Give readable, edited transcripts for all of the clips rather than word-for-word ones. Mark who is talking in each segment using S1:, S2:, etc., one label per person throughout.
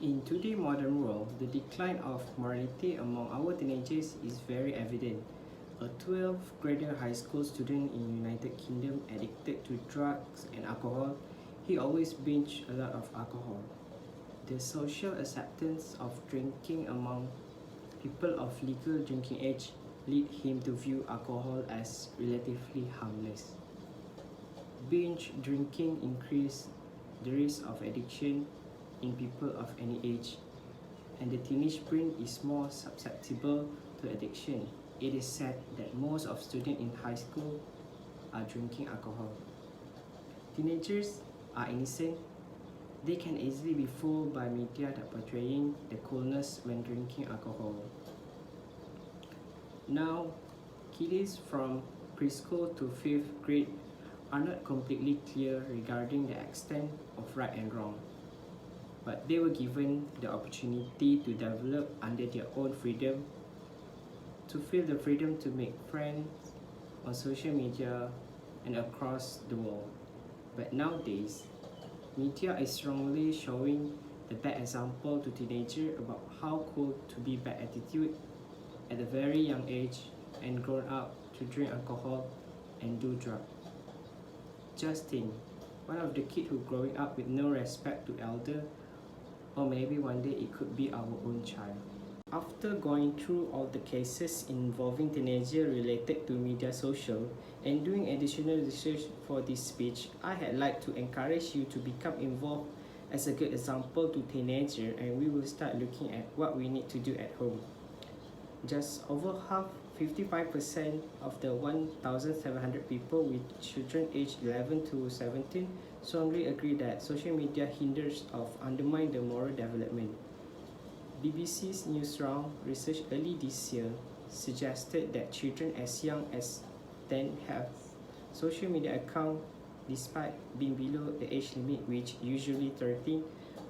S1: In today's modern world, the decline of morality among our teenagers is very evident. A 12th grader high school student in United Kingdom addicted to drugs and alcohol, he always binge a lot of alcohol. The social acceptance of drinking among people of legal drinking age lead him to view alcohol as relatively harmless. Binge drinking increases the risk of addiction in people of any age, and the teenage brain is more susceptible to addiction. It is said that most of students in high school are drinking alcohol. Teenagers are innocent. They can easily be fooled by media that portraying the coolness when drinking alcohol. Now, kiddies from preschool to 5th grade are not completely clear regarding the extent of right and wrong, but they were given the opportunity to develop under their own freedom, to feel the freedom to make friends on social media and across the world. But nowadays, media is strongly showing the bad example to teenagers about how cool to be bad attitude at a very young age and grown up to drink alcohol and do drugs. Just think, one of the kids who growing up with no respect to elder, or maybe one day it could be our own child. After going through all the cases involving teenagers related to media social and doing additional research for this speech, I had like to encourage you to become involved as a good example to teenagers, and we will start looking at what we need to do at home. Just over half, 55% of the 1,700 people with children aged 11 to 17 strongly agree that social media hinders or undermines the moral development. BBC's Newsround research early this year suggested that children as young as 10 have social media accounts despite being below the age limit, which usually 13.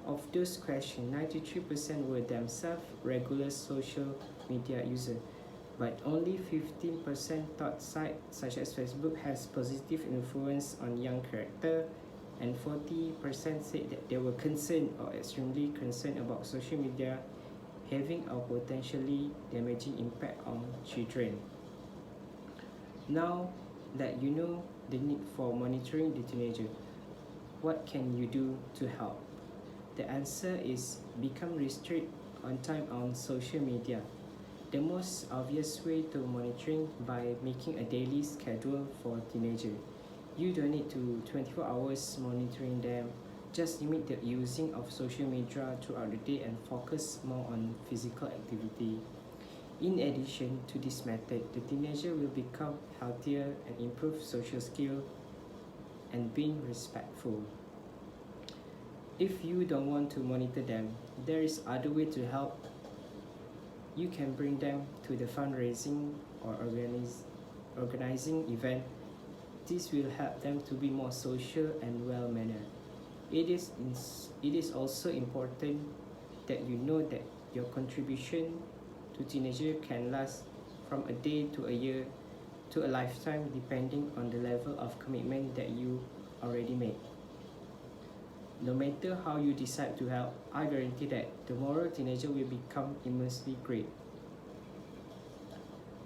S1: Of those questioned, 93% were themselves regular social media users, but only 15% thought sites such as Facebook has positive influence on young character, and 40% said that they were concerned or extremely concerned about social media having a potentially damaging impact on children. Now that you know the need for monitoring the teenager, what can you do to help? The answer is become restrict on time on social media. The most obvious way to monitoring by making a daily schedule for teenagers. You don't need to 24 hours monitoring them. Just limit the using of social media throughout the day and focus more on physical activity. In addition to this method, the teenager will become healthier and improve social skills and being respectful. If you don't want to monitor them, there is other way to help. You can bring them to the fundraising or organizing event. This will help them to be more social and well-mannered. It is also important that you know that your contribution to teenagers can last from a day to a year to a lifetime, depending on the level of commitment that you already made. No matter how you decide to help, I guarantee that tomorrow teenager will become immensely great.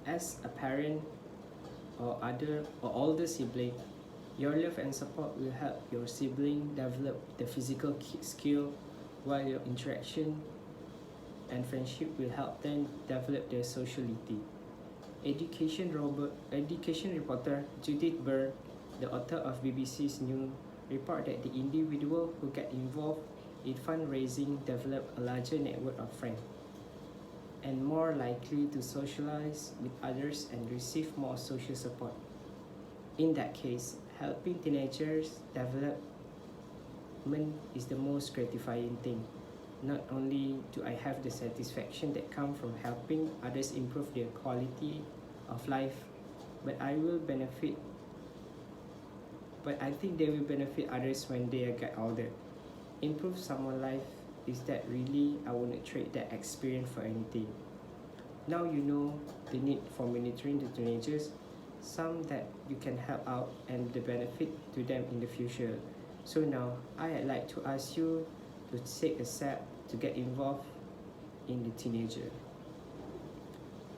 S1: As a parent or older sibling, your love and support will help your sibling develop the physical skill, while your interaction and friendship will help them develop their sociality. Education reporter Judith Byrne, the author of BBC's new report that the individual who get involved in fundraising develop a larger network of friends and more likely to socialize with others and receive more social support. In that case, helping teenagers development is the most gratifying thing. Not only do I have the satisfaction that comes from helping others improve their quality of life, but I think they will benefit others when they get older. Improve someone's life is that really I wouldn't trade that experience for anything. Now you know the need for monitoring the teenagers, some that you can help out and the benefit to them in the future. So now I'd like to ask you to take a step to get involved in the teenager.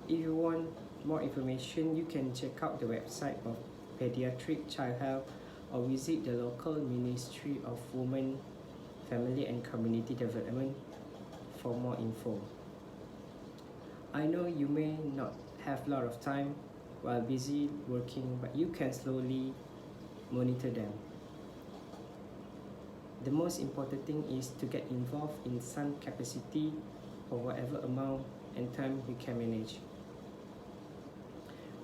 S1: If you want more information, you can check out the website of Pediatric Child Health or visit the local Ministry of Women, Family and Community Development for more info. I know you may not have a lot of time while busy working, but you can slowly monitor them. The most important thing is to get involved in some capacity for whatever amount and time you can manage.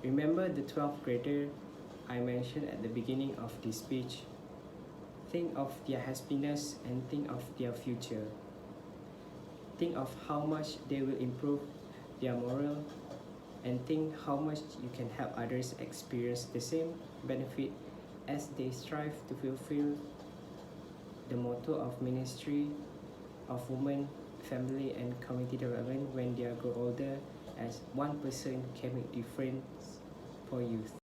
S1: Remember the 12th grader I mentioned at the beginning of this speech. Think of their happiness and think of their future. Think of how much they will improve their moral and think how much you can help others experience the same benefit as they strive to fulfill the motto of Ministry of Women, Family and Community Development when they grow older, as one person can make difference for youth.